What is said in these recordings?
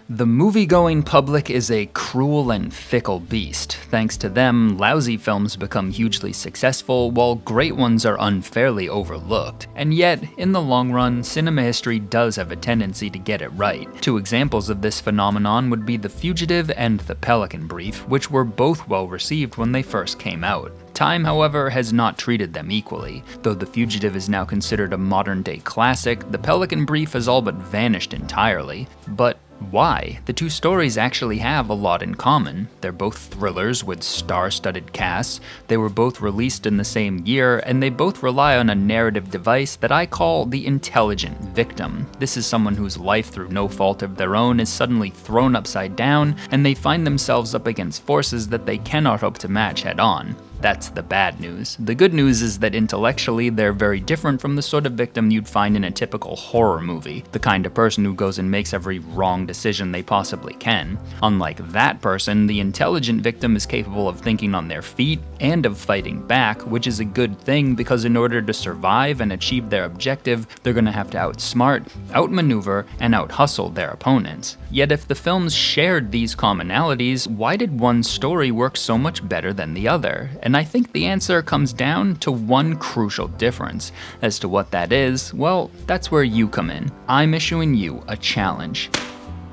The movie-going public is a cruel and fickle beast. Thanks to them, lousy films become hugely successful, while great ones are unfairly overlooked. And yet, in the long run, cinema history does have a tendency to get it right. Two examples of this phenomenon would be The Fugitive and The Pelican Brief, which were both well received when they first came out. Time, however, has not treated them equally. Though The Fugitive is now considered a modern-day classic, The Pelican Brief has all but vanished entirely. But why? The two stories actually have a lot in common. They're both thrillers with star-studded casts, they were both released in the same year, and they both rely on a narrative device that I call the intelligent victim. This is someone whose life, through no fault of their own, is suddenly thrown upside down, and they find themselves up against forces that they cannot hope to match head-on. That's the bad news. The good news is that intellectually, they're very different from the sort of victim you'd find in a typical horror movie, the kind of person who goes and makes every wrong decision they possibly can. Unlike that person, the intelligent victim is capable of thinking on their feet and of fighting back, which is a good thing because in order to survive and achieve their objective, they're going to have to outsmart, outmaneuver, and outhustle their opponents. Yet if the films shared these commonalities, why did one story work so much better than the other? And I think the answer comes down to one crucial difference. As to what that is, well, that's where you come in. I'm issuing you a challenge.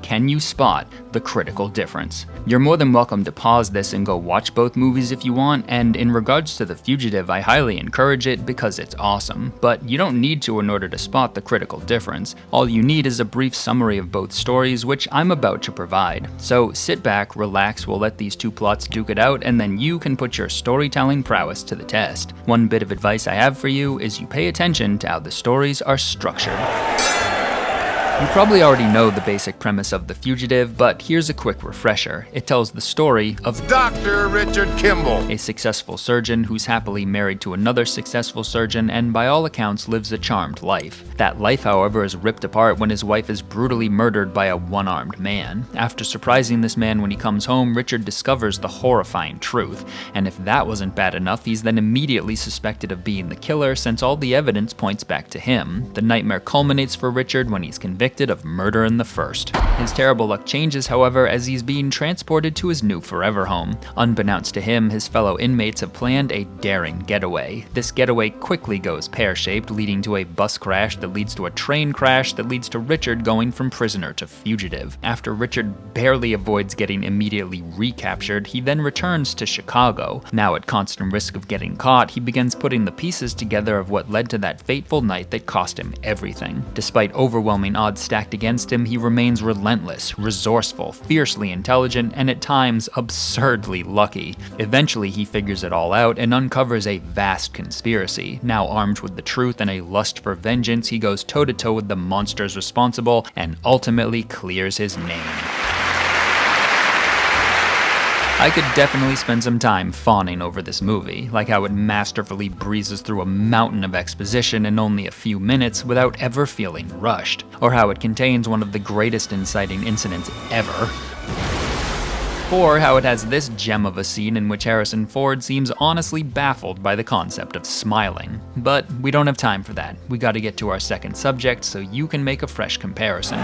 Can you spot the critical difference? You're more than welcome to pause this and go watch both movies if you want, and in regards to The Fugitive, I highly encourage it because it's awesome, but you don't need to in order to spot the critical difference. All you need is a brief summary of both stories, which I'm about to provide. So sit back, relax, we'll let these two plots duke it out, and then you can put your storytelling prowess to the test. One bit of advice I have for you is you pay attention to how the stories are structured. You probably already know the basic premise of The Fugitive, but here's a quick refresher. It tells the story of Dr. Richard Kimball, a successful surgeon who's happily married to another successful surgeon and by all accounts lives a charmed life. That life, however, is ripped apart when his wife is brutally murdered by a one-armed man. After surprising this man when he comes home, Richard discovers the horrifying truth, and if that wasn't bad enough, he's then immediately suspected of being the killer since all the evidence points back to him. The nightmare culminates for Richard when he's convicted of murder in the first. His terrible luck changes, however, as he's being transported to his new forever home. Unbeknownst to him, his fellow inmates have planned a daring getaway. This getaway quickly goes pear-shaped, leading to a bus crash that leads to a train crash that leads to Richard going from prisoner to fugitive. After Richard barely avoids getting immediately recaptured, he then returns to Chicago. Now at constant risk of getting caught, he begins putting the pieces together of what led to that fateful night that cost him everything. Despite overwhelming odds stacked against him, he remains relentless, resourceful, fiercely intelligent, and at times absurdly lucky. Eventually, he figures it all out and uncovers a vast conspiracy. Now armed with the truth and a lust for vengeance, he goes toe-to-toe with the monsters responsible and ultimately clears his name. I could definitely spend some time fawning over this movie, like how it masterfully breezes through a mountain of exposition in only a few minutes without ever feeling rushed, or how it contains one of the greatest inciting incidents ever, or how it has this gem of a scene in which Harrison Ford seems honestly baffled by the concept of smiling. But we don't have time for that. We gotta get to our second subject so you can make a fresh comparison.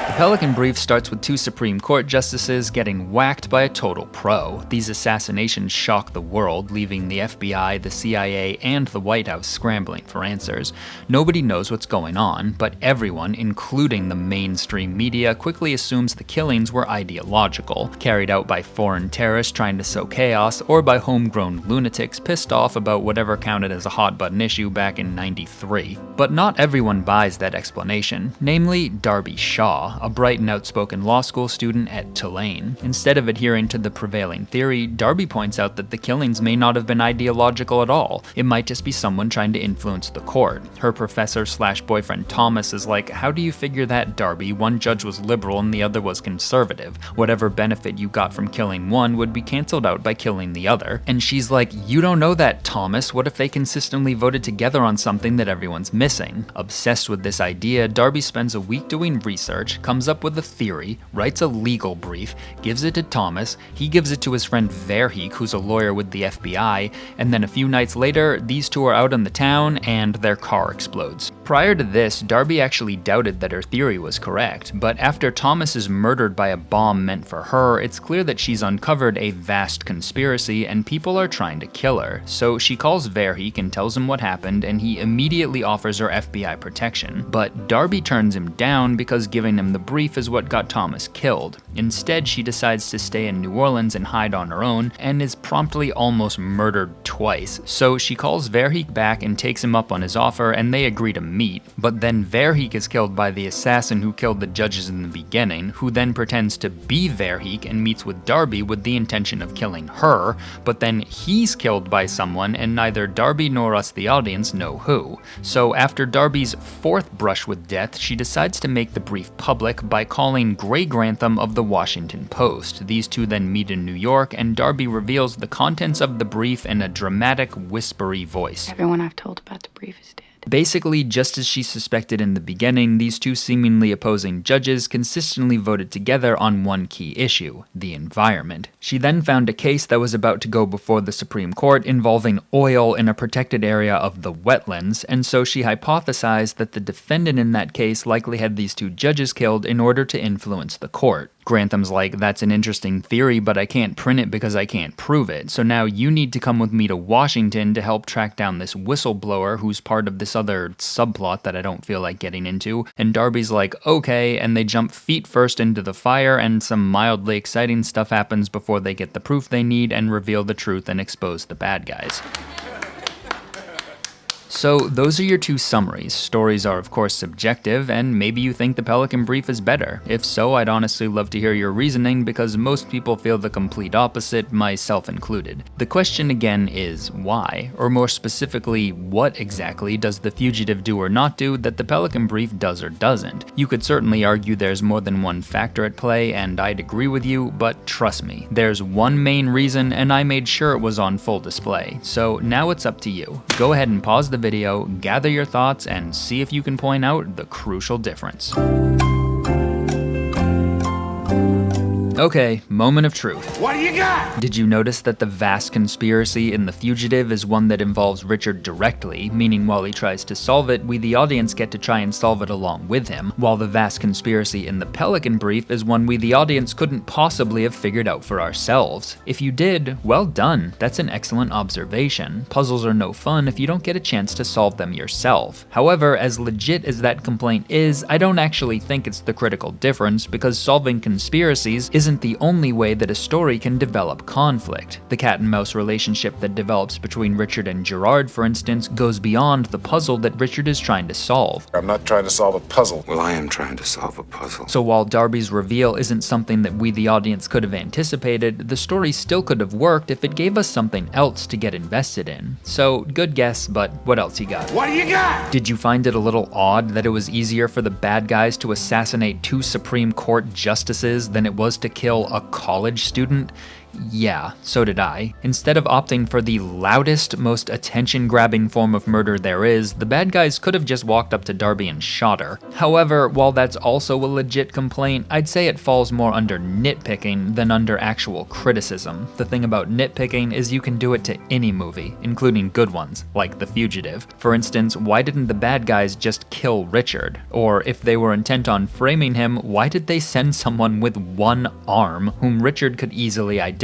The Pelican Brief starts with two Supreme Court justices getting whacked by a total pro. These assassinations shock the world, leaving the FBI, the CIA, and the White House scrambling for answers. Nobody knows what's going on, but everyone, including the mainstream media, quickly assumes the killings were ideological, carried out by foreign terrorists trying to sow chaos, or by homegrown lunatics pissed off about whatever counted as a hot-button issue back in '93. But not everyone buys that explanation, namely Darby Shaw, a bright and outspoken law school student at Tulane. Instead of adhering to the prevailing theory, Darby points out that the killings may not have been ideological at all. It might just be someone trying to influence the court. Her professor/boyfriend Thomas is like, "How do you figure that, Darby? One judge was liberal and the other was conservative. Whatever benefit you got from killing one would be canceled out by killing the other." And she's like, "You don't know that, Thomas. What if they consistently voted together on something that everyone's missing?" Obsessed with this idea, Darby spends a week doing research, comes up with a theory, writes a legal brief, gives it to Thomas, he gives it to his friend Verheek, who's a lawyer with the FBI, and then a few nights later, these two are out in the town and their car explodes. Prior to this, Darby actually doubted that her theory was correct, but after Thomas is murdered by a bomb meant for her, it's clear that she's uncovered a vast conspiracy and people are trying to kill her. So she calls Verheek and tells him what happened, and he immediately offers her FBI protection. But Darby turns him down because giving him the brief is what got Thomas killed. Instead, she decides to stay in New Orleans and hide on her own, and is promptly almost murdered twice. So she calls Verheek back and takes him up on his offer, and they agree to meet. But then Verheek is killed by the assassin who killed the judges in the beginning, who then pretends to be Verheek and meets with Darby with the intention of killing her, but then he's killed by someone and neither Darby nor us the audience know who. So after Darby's fourth brush with death, she decides to make the brief public by calling Gray Grantham of the Washington Post. These two then meet in New York, and Darby reveals the contents of the brief in a dramatic, whispery voice. Everyone I've told about the brief is dead. Basically, just as she suspected in the beginning, these two seemingly opposing judges consistently voted together on one key issue: the environment. She then found a case that was about to go before the Supreme Court involving oil in a protected area of the wetlands, and so she hypothesized that the defendant in that case likely had these two judges killed in order to influence the court. Grantham's like, "That's an interesting theory, but I can't print it because I can't prove it. So now you need to come with me to Washington to help track down this whistleblower who's part of this other subplot that I don't feel like getting into." And Darby's like, "Okay," and they jump feet first into the fire, and some mildly exciting stuff happens before they get the proof they need and reveal the truth and expose the bad guys. So those are your two summaries. Stories are of course subjective, and maybe you think the Pelican Brief is better. If so, I'd honestly love to hear your reasoning because most people feel the complete opposite, myself included. The question again is why? Or more specifically, what exactly does The Fugitive do or not do that the Pelican Brief does or doesn't? You could certainly argue there's more than one factor at play, and I'd agree with you, but trust me, there's one main reason and I made sure it was on full display. So now it's up to you. Go ahead and pause the video, gather your thoughts, and see if you can point out the crucial difference. Okay, moment of truth. What do you got? Did you notice that the vast conspiracy in The Fugitive is one that involves Richard directly, meaning while he tries to solve it, we the audience get to try and solve it along with him, while the vast conspiracy in the Pelican Brief is one we the audience couldn't possibly have figured out for ourselves? If you did, well done. That's an excellent observation. Puzzles are no fun if you don't get a chance to solve them yourself. However, as legit as that complaint is, I don't actually think it's the critical difference, because solving conspiracies isn't the only way that a story can develop conflict. The cat and mouse relationship that develops between Richard and Gerard, for instance, goes beyond the puzzle that Richard is trying to solve. I'm not trying to solve a puzzle. Well, I am trying to solve a puzzle. So while Darby's reveal isn't something that we the audience could have anticipated, the story still could have worked if it gave us something else to get invested in. So good guess, but what else you got? What do you got? Did you find it a little odd that it was easier for the bad guys to assassinate two Supreme Court justices than it was to kill a college student? Yeah, so did I. Instead of opting for the loudest, most attention-grabbing form of murder there is, the bad guys could have just walked up to Darby and shot her. However, while that's also a legit complaint, I'd say it falls more under nitpicking than under actual criticism. The thing about nitpicking is you can do it to any movie, including good ones, like The Fugitive. For instance, why didn't the bad guys just kill Richard? Or if they were intent on framing him, why did they send someone with one arm whom Richard could easily identify?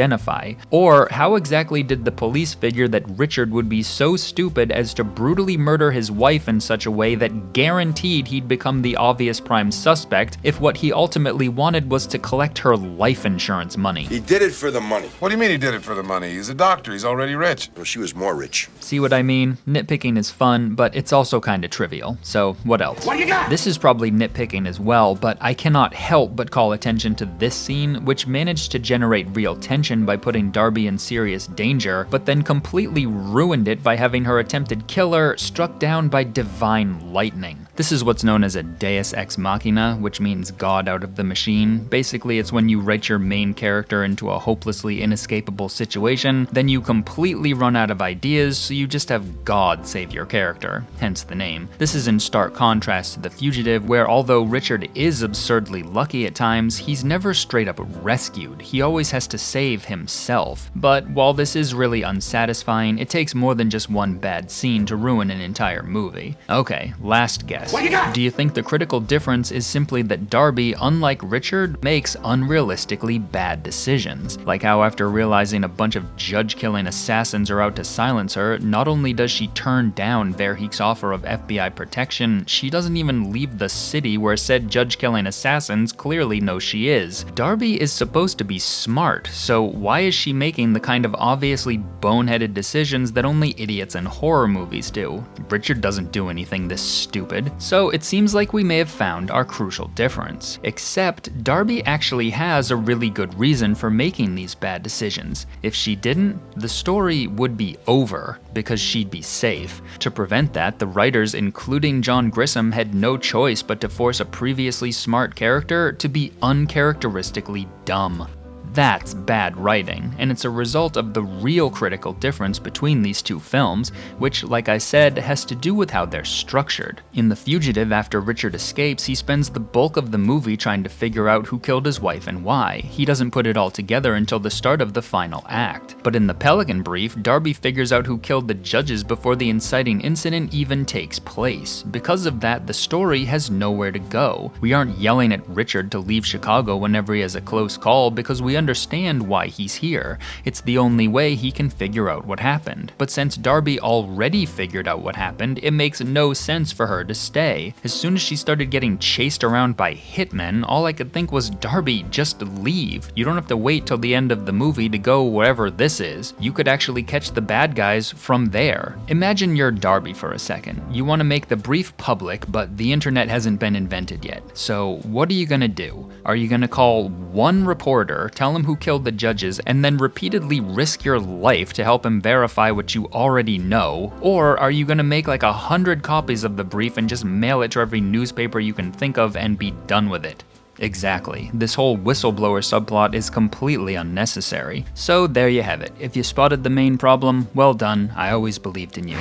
Or how exactly did the police figure that Richard would be so stupid as to brutally murder his wife in such a way that guaranteed he'd become the obvious prime suspect if what he ultimately wanted was to collect her life insurance money? He did it for the money. What do you mean he did it for the money? He's a doctor. He's already rich. Well, she was more rich. See what I mean? Nitpicking is fun, but it's also kinda trivial. So what else? What do you got? This is probably nitpicking as well, but I cannot help but call attention to this scene, which managed to generate real tension intention by putting Darby in serious danger, but then completely ruined it by having her attempted killer struck down by divine lightning. This is what's known as a deus ex machina, which means God out of the machine. Basically, it's when you write your main character into a hopelessly inescapable situation, then you completely run out of ideas, so you just have God save your character, hence the name. This is in stark contrast to The Fugitive, where although Richard is absurdly lucky at times, he's never straight up rescued. He always has to save himself. But while this is really unsatisfying, it takes more than just one bad scene to ruin an entire movie. Okay, last guess. What you got? Do you think the critical difference is simply that Darby, unlike Richard, makes unrealistically bad decisions? Like how after realizing a bunch of judge-killing assassins are out to silence her, not only does she turn down Verheek's offer of FBI protection, she doesn't even leave the city where said judge-killing assassins clearly know she is. Darby is supposed to be smart, so why is she making the kind of obviously boneheaded decisions that only idiots in horror movies do? Richard doesn't do anything this stupid. So it seems like we may have found our crucial difference. Except Darby actually has a really good reason for making these bad decisions. If she didn't, the story would be over, because she'd be safe. To prevent that, the writers, including John Grisham, had no choice but to force a previously smart character to be uncharacteristically dumb. That's bad writing, and it's a result of the real critical difference between these two films, which, like I said, has to do with how they're structured. In The Fugitive, after Richard escapes, he spends the bulk of the movie trying to figure out who killed his wife and why. He doesn't put it all together until the start of the final act. But in The Pelican Brief, Darby figures out who killed the judges before the inciting incident even takes place. Because of that, the story has nowhere to go. We aren't yelling at Richard to leave Chicago whenever he has a close call because we understand why he's here. It's the only way he can figure out what happened. But since Darby already figured out what happened, it makes no sense for her to stay. As soon as she started getting chased around by hitmen, all I could think was, Darby, just leave. You don't have to wait till the end of the movie to go wherever this is. You could actually catch the bad guys from there. Imagine you're Darby for a second. You want to make the brief public, but the internet hasn't been invented yet. So what are you gonna do? Are you gonna call one reporter, tell him who killed the judges, and then repeatedly risk your life to help him verify what you already know? Or are you gonna make like 100 copies of the brief and just mail it to every newspaper you can think of and be done with it? Exactly. This whole whistleblower subplot is completely unnecessary. So there you have it. If you spotted the main problem, well done. I always believed in you.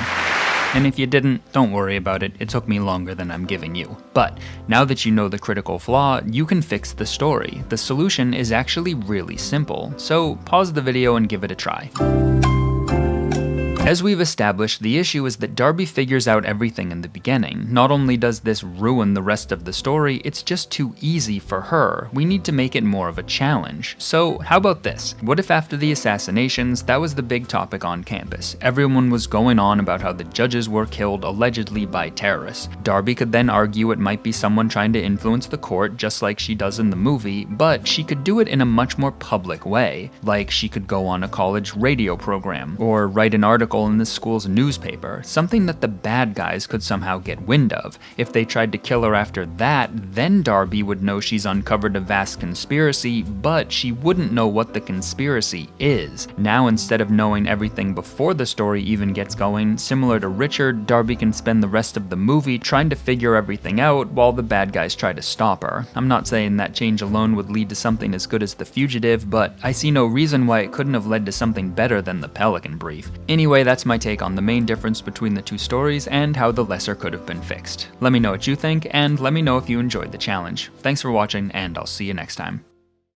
And if you didn't, don't worry about it, it took me longer than I'm giving you. But now that you know the critical flaw, you can fix the story. The solution is actually really simple, so pause the video and give it a try. As we've established, the issue is that Darby figures out everything in the beginning. Not only does this ruin the rest of the story, it's just too easy for her. We need to make it more of a challenge. So how about this? What if after the assassinations, that was the big topic on campus? Everyone was going on about how the judges were killed allegedly by terrorists. Darby could then argue it might be someone trying to influence the court, just like she does in the movie, but she could do it in a much more public way. Like she could go on a college radio program, or write an article in the school's newspaper, something that the bad guys could somehow get wind of. If they tried to kill her after that, then Darby would know she's uncovered a vast conspiracy, but she wouldn't know what the conspiracy is. Now, instead of knowing everything before the story even gets going, similar to Richard, Darby can spend the rest of the movie trying to figure everything out while the bad guys try to stop her. I'm not saying that change alone would lead to something as good as The Fugitive, but I see no reason why it couldn't have led to something better than The Pelican Brief. Anyway, that's my take on the main difference between the two stories and how the lesser could have been fixed. Let me know what you think, and let me know if you enjoyed the challenge. Thanks for watching, and I'll see you next time.